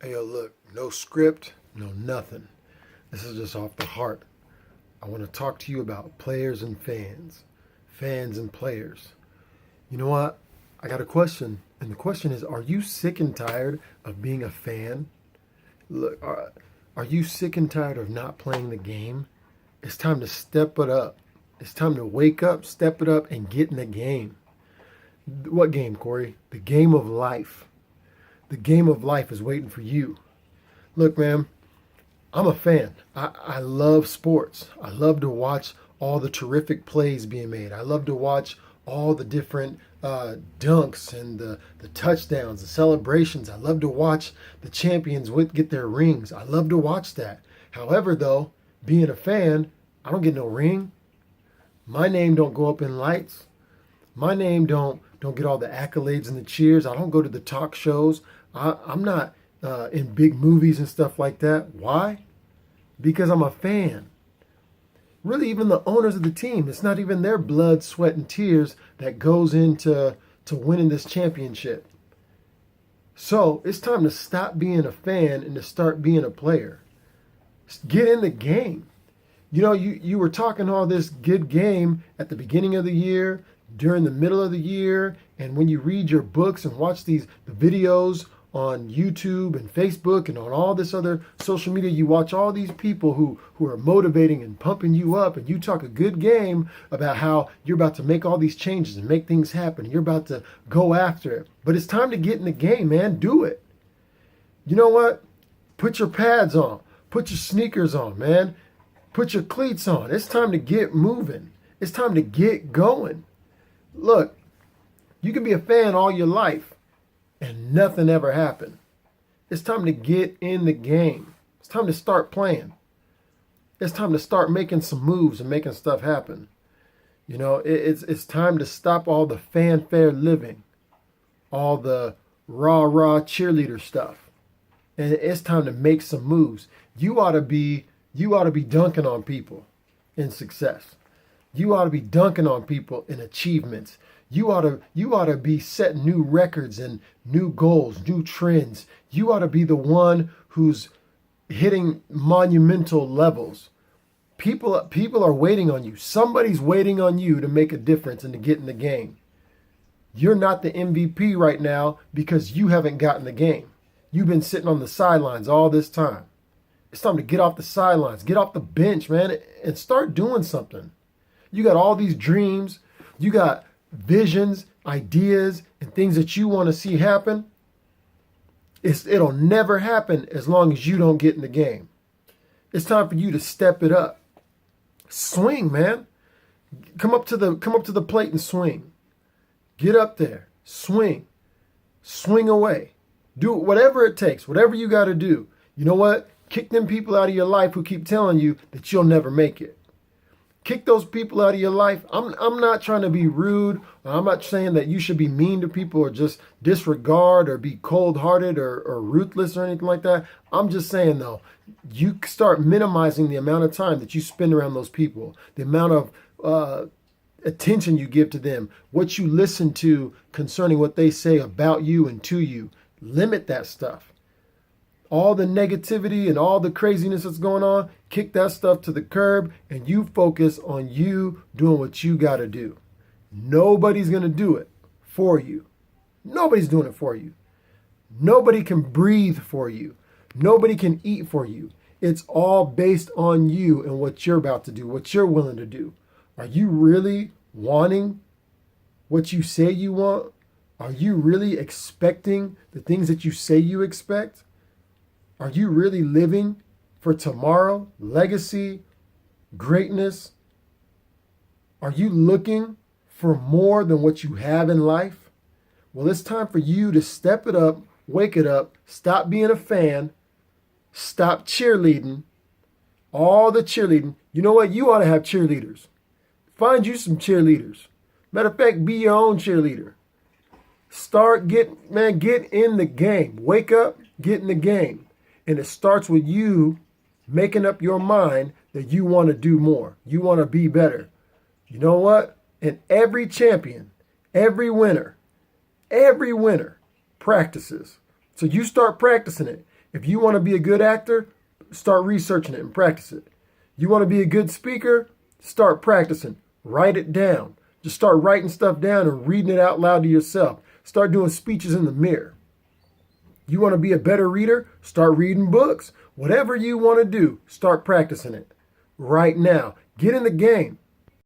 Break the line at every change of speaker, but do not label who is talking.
Hey, yo, look, no script, no nothing. This is just off the heart. I want to talk to you about players and fans, fans and players. You know what? I got a question, and the question is, are you sick and tired of being a fan? Look, are you sick and tired of not playing the game? It's time to step it up. It's time to wake up, step it up, and get in the game. What game, Corey? The game of life. The game of life is waiting for you. Look, man, I'm a fan. I love sports. I love to watch all the terrific plays being made. I love to watch all the different dunks and the touchdowns, the celebrations. I love to watch the champions get their rings. I love to watch that. However, though, being a fan, I don't get no ring. My name don't go up in lights. My name don't get all the accolades and the cheers. I don't go to the talk shows. I'm not in big movies and stuff like that. Why? Because I'm a fan. Really, even the owners of the team, it's not even their blood, sweat, and tears that goes into winning this championship. So it's time to stop being a fan and to start being a player. Get in the game. You know, you were talking all this good game at the beginning of the year, during the middle of the year, and when you read your books and watch the videos on YouTube and Facebook and on all this other social media, you watch all these people who are motivating and pumping you up, and you talk a good game about how you're about to make all these changes and make things happen. You're about to go after it. But it's time to get in the game, man. Do it. You know what? Put your pads on. Put your sneakers on, man. Put your cleats on. It's time to get moving. It's time to get going. Look, you can be a fan all your life and nothing ever happened. It's time to get in the game. It's time to start playing. It's time to start making some moves and making stuff happen. You know, it's time to stop all the fanfare living, all the rah-rah cheerleader stuff. And it's time to make some moves. You ought to be dunking on people in success. You ought to be dunking on people in achievements. You ought to be setting new records and new goals, new trends. You ought to be the one who's hitting monumental levels. People are waiting on you. Somebody's waiting on you to make a difference and to get in the game. You're not the MVP right now because you haven't gotten the game. You've been sitting on the sidelines all this time. It's time to get off the sidelines, get off the bench, man, and start doing something. You got all these dreams. You got visions, ideas, and things that you want to see happen. It'll never happen as long as you don't get in the game. It's time for you to step it up. Swing, man. Come up to the plate and swing. Get up there. Swing. Swing away. Do whatever it takes, whatever you got to do. You know what? Kick them people out of your life who keep telling you that you'll never make it. Kick those people out of your life. I'm not trying to be rude. I'm not saying that you should be mean to people or just disregard or be cold-hearted or ruthless or anything like that. I'm just saying, though, you start minimizing the amount of time that you spend around those people, the amount of attention you give to them, what you listen to concerning what they say about you and to you. Limit that stuff. All the negativity and all the craziness that's going on, kick that stuff to the curb and you focus on you doing what you got to do. Nobody's going to do it for you. Nobody's doing it for you. Nobody can breathe for you. Nobody can eat for you. It's all based on you and what you're about to do, what you're willing to do. Are you really wanting what you say you want? Are you really expecting the things that you say you expect? Are you really living for tomorrow, legacy, greatness? Are you looking for more than what you have in life? Well, it's time for you to step it up, wake it up, stop being a fan, stop cheerleading, all the cheerleading. You know what? You ought to have cheerleaders. Find you some cheerleaders. Matter of fact, be your own cheerleader. Get in the game. Wake up, get in the game. And it starts with you making up your mind that you want to do more. You want to be better. You know what? And every champion, every winner practices. So you start practicing it. If you want to be a good actor, start researching it and practice it. You want to be a good speaker, start practicing. Write it down. Just start writing stuff down and reading it out loud to yourself. Start doing speeches in the mirror. You want to be a better reader? Start reading books. Whatever you want to do, start practicing it right now. Get in the game.